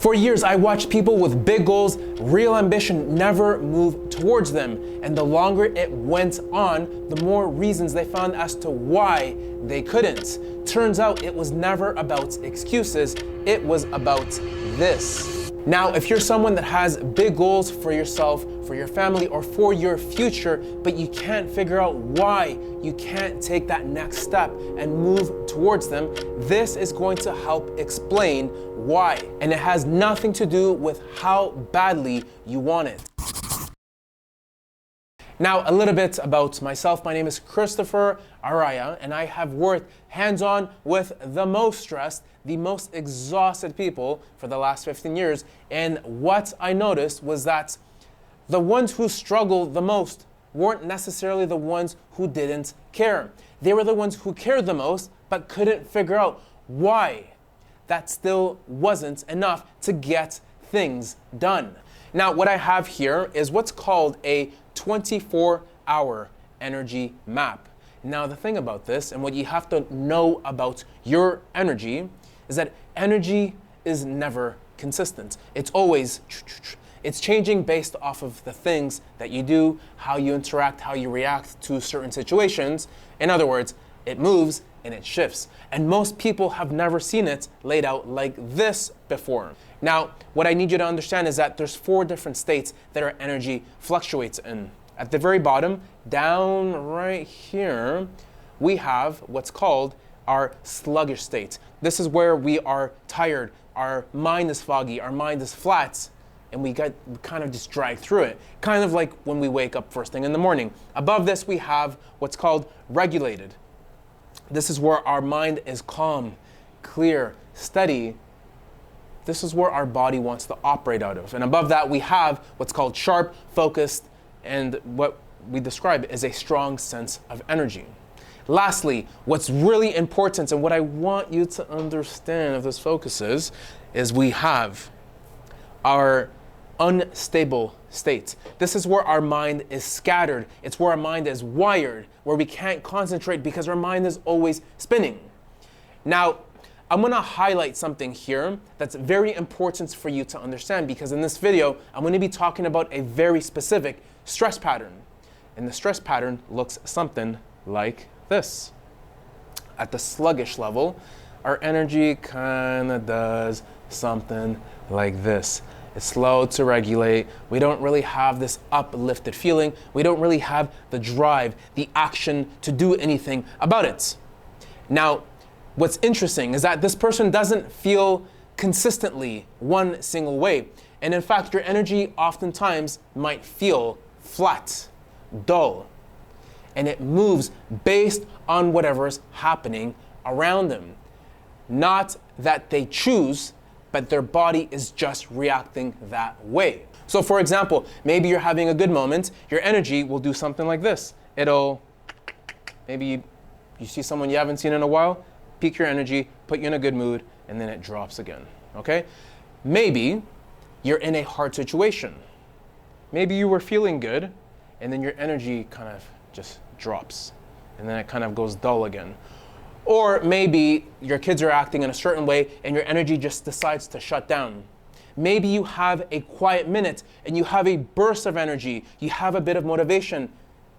For years, I watched people with big goals, real ambition, never move towards them. And the longer it went on, the more reasons they found as to why they couldn't. Turns out it was never about excuses, it was about this. Now, if you're someone that has big goals for yourself, for your family, or for your future, but you can't figure out why you can't take that next step and move towards them, this is going to help explain why. And it has nothing to do with how badly you want it. Now, a little bit about myself. My name is Christopher Araya, and I have worked hands-on with the most stressed, the most exhausted people for the last 15 years. And what I noticed was that the ones who struggled the most weren't necessarily the ones who didn't care. They were the ones who cared the most, but couldn't figure out why that still wasn't enough to get things done. Now, what I have here is what's called a 24-hour energy map. Now, the thing about this, and what you have to know about your energy, is that energy is never consistent. It's changing based off of the things that you do, how you interact, how you react to certain situations. In other words, it moves and it shifts. And most people have never seen it laid out like this before. Now, what I need you to understand is that there's 4 different states that our energy fluctuates in. At the very bottom, down right here, we have what's called our sluggish state. This is where we are tired, our mind is foggy, our mind is flat, and we kind of just drag through it. Kind of like when we wake up first thing in the morning. Above this, we have what's called regulated. This is where our mind is calm, clear, steady. This is where our body wants to operate out of. And above that, we have what's called sharp, focused, and what we describe as a strong sense of energy. Lastly, what's really important and what I want you to understand of this focus is we have our unstable state. This is where our mind is scattered. It's where our mind is wired, where we can't concentrate because our mind is always spinning. Now, I'm going to highlight something here that's very important for you to understand, because in this video, I'm going to be talking about a very specific stress pattern. And the stress pattern looks something like this. At the sluggish level, our energy kind of does something like this. It's slow to regulate. We don't really have this uplifted feeling. We don't really have the drive, the action to do anything about it. Now, what's interesting is that this person doesn't feel consistently one single way. And in fact, your energy oftentimes might feel flat, dull, and it moves based on whatever's happening around them. Not that they choose, but their body is just reacting that way. So for example, maybe you're having a good moment, your energy will do something like this. Maybe you see someone you haven't seen in a while, peak your energy, put you in a good mood, and then it drops again, okay? Maybe you're in a hard situation. Maybe you were feeling good, and then your energy kind of just drops, and then it kind of goes dull again. Or maybe your kids are acting in a certain way, and your energy just decides to shut down. Maybe you have a quiet minute, and you have a burst of energy, you have a bit of motivation,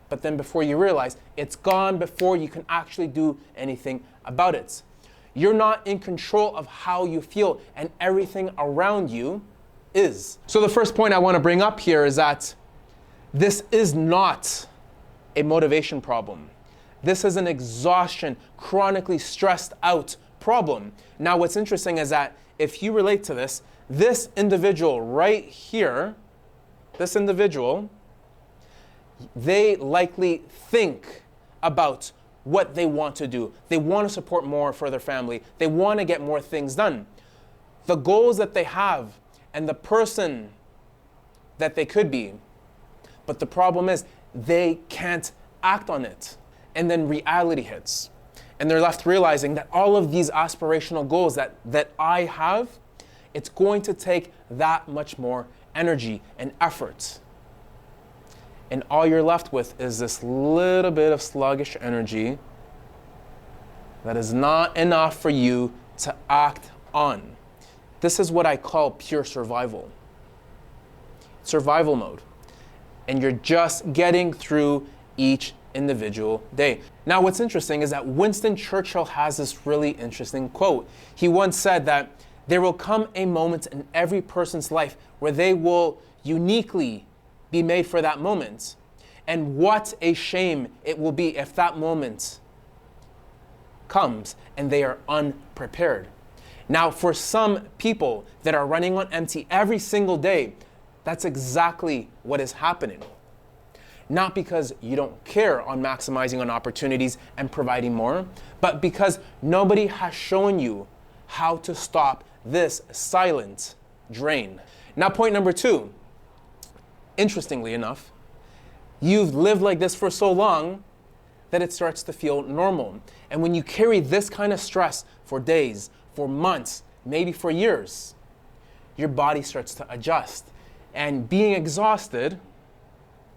but then before you realize, it's gone before you can actually do anything about it. You're not in control of how you feel, and everything around you is. So the first point I want to bring up here is that this is not a motivation problem. This is an exhaustion, chronically stressed out problem. Now, what's interesting is that if you relate to this individual right here, they likely think about what they want to do. They want to support more for their family. They want to get more things done. The goals that they have and the person that they could be. But the problem is they can't act on it. And then reality hits. And they're left realizing that all of these aspirational goals that I have, it's going to take that much more energy and effort. And all you're left with is this little bit of sluggish energy that is not enough for you to act on. This is what I call pure survival. Survival mode. And you're just getting through each individual day. Now, what's interesting is that Winston Churchill has this really interesting quote. He once said that there will come a moment in every person's life where they will uniquely be made for that moment. And what a shame it will be if that moment comes and they are unprepared. Now, for some people that are running on empty every single day, that's exactly what is happening. Not because you don't care on maximizing on opportunities and providing more, but because nobody has shown you how to stop this silent drain. Now, point number 2, interestingly enough, you've lived like this for so long that it starts to feel normal. And when you carry this kind of stress for days, for months, maybe for years, your body starts to adjust. And being exhausted,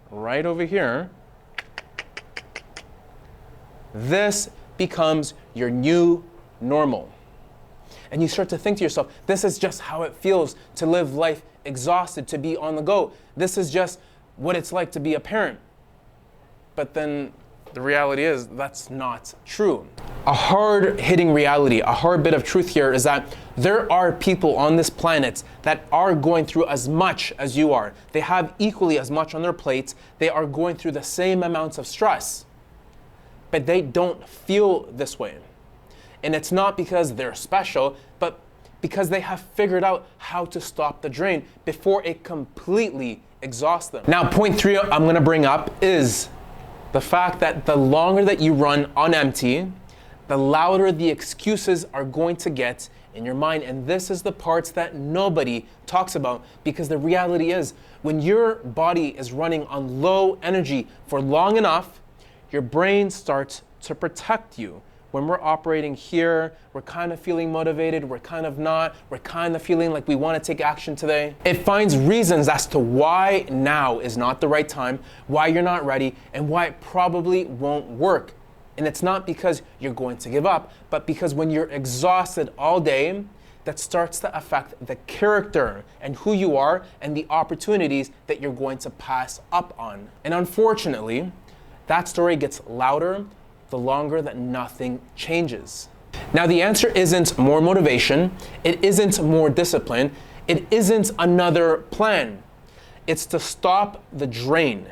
right over here, this becomes your new normal. And you start to think to yourself, this is just how it feels to live life exhausted, to be on the go. This is just what it's like to be a parent. But then the reality is that's not true. A hard-hitting reality, a hard bit of truth here is that there are people on this planet that are going through as much as you are. They have equally as much on their plates. They are going through the same amounts of stress, but they don't feel this way. And it's not because they're special, but because they have figured out how to stop the drain before it completely exhausts them. Now, point 3 I'm going to bring up is the fact that the longer that you run on empty, the louder the excuses are going to get in your mind. And this is the parts that nobody talks about, because the reality is when your body is running on low energy for long enough, your brain starts to protect you. When we're operating here, we're kind of feeling motivated, we're kind of not, we're kind of feeling like we want to take action today. It finds reasons as to why now is not the right time, why you're not ready, and why it probably won't work. And it's not because you're going to give up, but because when you're exhausted all day, that starts to affect the character and who you are and the opportunities that you're going to pass up on. And unfortunately, that story gets louder the longer that nothing changes. Now, the answer isn't more motivation, it isn't more discipline, it isn't another plan. It's to stop the drain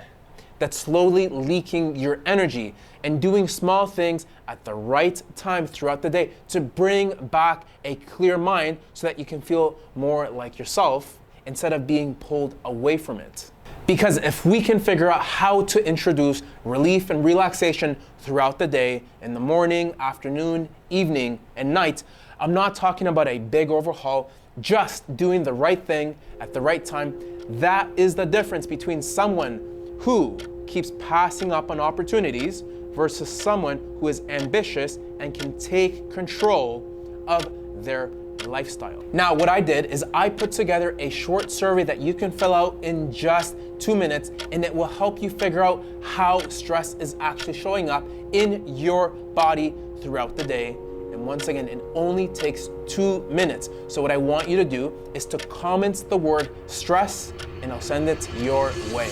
that's slowly leaking your energy and doing small things at the right time throughout the day to bring back a clear mind so that you can feel more like yourself instead of being pulled away from it. Because if we can figure out how to introduce relief and relaxation throughout the day, in the morning, afternoon, evening, and night, I'm not talking about a big overhaul, just doing the right thing at the right time. That is the difference between someone who keeps passing up on opportunities versus someone who is ambitious and can take control of their lifestyle. Now, what I did is I put together a short survey that you can fill out in just 2 minutes, and it will help you figure out how stress is actually showing up in your body throughout the day. And once again, it only takes 2 minutes. So what I want you to do is to comment the word stress, and I'll send it your way.